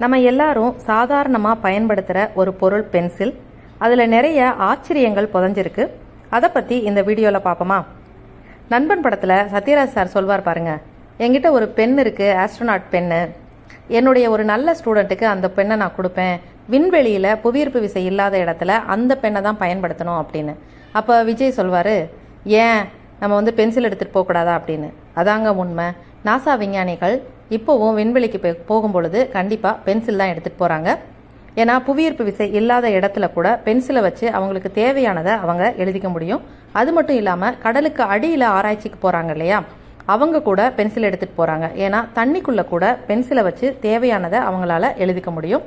நம்ம எல்லாரும் சாதாரணமாக பயன்படுத்துகிற ஒரு பொருள் பென்சில். அதில் நிறைய ஆச்சரியங்கள் புதஞ்சிருக்கு. அதை பற்றி இந்த வீடியோவில் பார்ப்போமா? நண்பன் படத்தில் சத்யராஜ் சார் சொல்வார் பாருங்க, என்கிட்ட ஒரு பென் இருக்குது, ஆஸ்ட்ரோநாட் பென்னு. என்னுடைய ஒரு நல்ல ஸ்டூடெண்ட்டுக்கு அந்த பெண்ணை நான் கொடுப்பேன். விண்வெளியில் புவியீர்ப்பு விசை இல்லாத இடத்துல அந்த பெண்ணை தான் பயன்படுத்தணும் அப்படின்னு. அப்போ விஜய் சொல்வார், ஏன் நம்ம பென்சில் எடுத்துகிட்டு போகக்கூடாதா அப்படின்னு. அதாங்க உண்மை. நாசா விஞ்ஞானிகள் இப்போவும் விண்வெளிக்கு போகும் பொழுது கண்டிப்பாக பென்சில் தான் எடுத்துகிட்டு போகிறாங்க. ஏன்னா புவியீர்ப்பு விசை இல்லாத இடத்துல கூட பென்சிலை வச்சு அவங்களுக்கு தேவையானதை அவங்க எழுதிக்க முடியும். அது மட்டும் இல்லாமல் கடலுக்கு அடியில் ஆராய்ச்சிக்கு போகிறாங்க இல்லையா, அவங்க கூட பென்சில் எடுத்துகிட்டு போகிறாங்க. ஏன்னா தண்ணிக்குள்ளே கூட பென்சிலை வச்சு தேவையானதை அவங்களால எழுதிக்க முடியும்.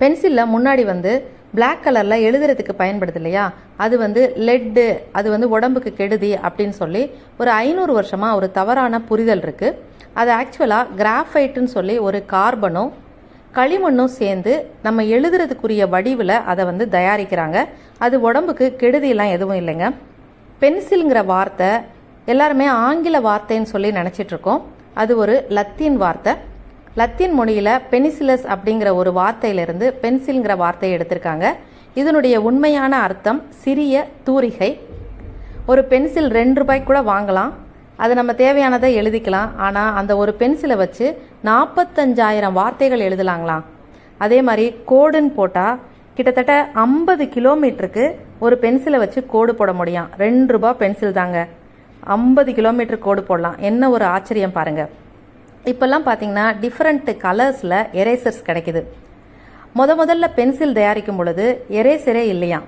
பென்சிலில் முன்னாடி பிளாக் கலரில் எழுதுறதுக்கு பயன்படுது இல்லையா, அது லெட்டு, அது உடம்புக்கு கெடுதி அப்படின்னு சொல்லி ஒரு 500 வருஷமாக ஒரு தவறான புரிதல் இருக்குது. அது ஆக்சுவலாக கிராஃபைட்டுன்னு சொல்லி ஒரு கார்பனும் களிமண்ணும் சேர்ந்து நம்ம எழுதுறதுக்குரிய வடிவில் அதை தயாரிக்கிறாங்க. அது உடம்புக்கு கெடுதியெல்லாம் எதுவும் இல்லைங்க. பென்சிலுங்கிற வார்த்தை எல்லாருமே ஆங்கில வார்த்தைன்னு சொல்லி நினச்சிட்ருக்கோம். அது ஒரு லத்தீன் வார்த்தை. லத்தீன் மொழியில் பெனிசிலஸ் அப்படிங்கிற ஒரு வார்த்தையிலிருந்து பென்சில்ங்கிற வார்த்தையை எடுத்திருக்காங்க. இதனுடைய உண்மையான அர்த்தம் சிறிய தூரிகை. ஒரு பென்சில் 2 ரூபாய்க்கு கூட வாங்கலாம், அது நம்ம தேவையானதை எழுதிக்கலாம். ஆனால் அந்த ஒரு பென்சிலை வச்சு 45,000 வார்த்தைகள் எழுதலாங்களாம். அதே மாதிரி கோடுன்னு போட்டால் கிட்டத்தட்ட 50 கிலோமீட்டருக்கு ஒரு பென்சிலை வச்சு கோடு போட முடியும். 2 ரூபாய் பென்சில் தாங்க, 50 கிலோமீட்டர் கோடு போடலாம். என்ன ஒரு ஆச்சரியம் பாருங்கள். இப்போல்லாம் பார்த்தீங்கன்னா டிஃப்ரெண்ட் கலர்ஸில் எரேசர்ஸ் கிடைக்குது. முதல்ல பென்சில் தயாரிக்கும் பொழுது எரேசரே இல்லையா.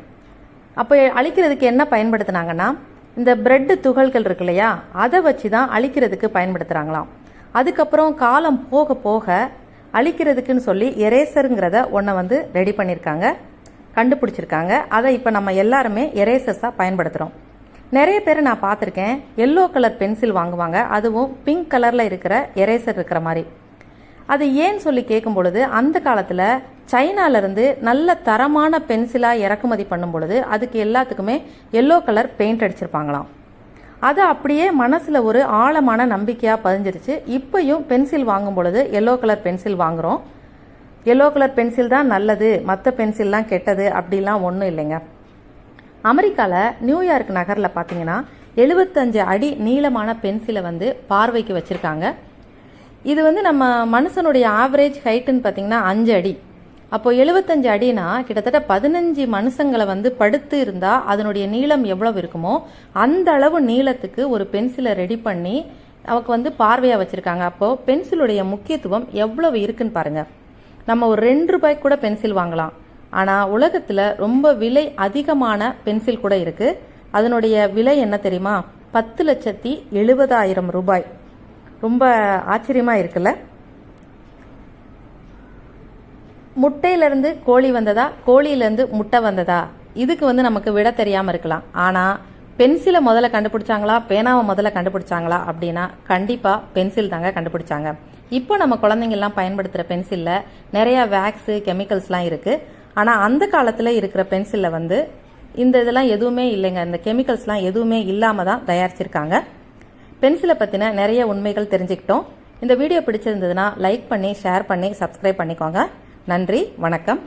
அப்போ அழிக்கிறதுக்கு என்ன பயன்படுத்தினாங்கன்னா, இந்த பிரெட்டு துகள்கள் இருக்கு இல்லையா, அதை வச்சு தான் அழிக்கிறதுக்கு பயன்படுத்துகிறாங்களாம். அதுக்கப்புறம் காலம் போக போக அழிக்கிறதுக்குன்னு சொல்லி எரேசருங்கிறத ஒன்றை ரெடி பண்ணியிருக்காங்க, கண்டுபிடிச்சிருக்காங்க. அதை இப்போ நம்ம எல்லாருமே எரேசர்ஸாக பயன்படுத்துகிறோம். நிறைய பேர் நான் பார்த்துருக்கேன், எல்லோ கலர் பென்சில் வாங்குவாங்க, அதுவும் பிங்க் கலரில் இருக்கிற எரேசர் இருக்கிற மாதிரி. அது ஏன்னு சொல்லி கேட்கும் பொழுது, அந்த காலத்தில் சைனாலேருந்து நல்ல தரமான பென்சிலாக இறக்குமதி பண்ணும் பொழுது அதுக்கு எல்லாத்துக்குமே எல்லோ கலர் பெயிண்ட் அடிச்சிருப்பாங்களாம். அது அப்படியே மனசில் ஒரு ஆழமான நம்பிக்கையாக பதிஞ்சிருச்சு. இப்போயும் பென்சில் வாங்கும் பொழுது எல்லோ கலர் பென்சில் வாங்குகிறோம். எல்லோ கலர் பென்சில் தான் நல்லது, மற்ற பென்சில்லாம் கெட்டது அப்படிலாம் ஒன்றும் இல்லைங்க. அமெரிக்காவில் நியூயார்க் நகரில் பார்த்தீங்கன்னா 75 அடி நீளமான பென்சிலை பார்வைக்கு வச்சுருக்காங்க. இது நம்ம மனுஷனுடைய ஆவரேஜ் ஹைட்டுன்னு பார்த்தீங்கன்னா 5 அடி. அப்போது 75 அடினா கிட்டத்தட்ட 15 மனுஷங்களை படுத்து இருந்தால் அதனுடைய நீளம் எவ்வளவு இருக்குமோ அந்த அளவு நீளத்துக்கு ஒரு பென்சிலை ரெடி பண்ணி அவருக்கு பார்வையாக வச்சுருக்காங்க. அப்போது பென்சிலுடைய முக்கியத்துவம் எவ்வளவு இருக்குன்னு பாருங்கள். நம்ம ஒரு 2 ரூபாய்க்கு கூட பென்சில் வாங்கலாம். ஆனால் உலகத்தில் ரொம்ப விலை அதிகமான பென்சில் கூட இருக்குது. அதனுடைய விலை என்ன தெரியுமா? 10,70,000 ரூபாய். ரொம்ப ஆச்சரியமாக இருக்குல்ல. முட்டையிலேருந்து கோழி வந்ததா, கோழியிலேருந்து முட்டை வந்ததா, இதுக்கு நமக்கு விட தெரியாமல் இருக்கலாம். ஆனால் பென்சிலை முதல்ல கண்டுபிடிச்சாங்களா, பேனாவை முதல்ல கண்டுபிடிச்சாங்களா அப்படின்னா கண்டிப்பாக பென்சில் தாங்க கண்டுபிடிச்சாங்க. இப்போ நம்ம குழந்தைங்கள்லாம் பயன்படுத்துகிற பென்சிலில் நிறையா வேக்ஸு கெமிக்கல்ஸ்லாம் இருக்குது. ஆனால் அந்த காலத்தில் இருக்கிற பென்சிலில் இந்த இதெல்லாம் எதுவுமே இல்லைங்க. இந்த கெமிக்கல்ஸ்லாம் எதுவுமே இல்லாமல் தான் தயாரிச்சிருக்காங்க. பென்சிலை பற்றின நிறைய உண்மைகள் தெரிஞ்சுக்கிட்டோம். இந்த வீடியோ பிடிச்சிருந்ததுன்னா லைக் பண்ணி, ஷேர் பண்ணி, சப்ஸ்கிரைப் பண்ணிக்கோங்க. நன்றி, வணக்கம்.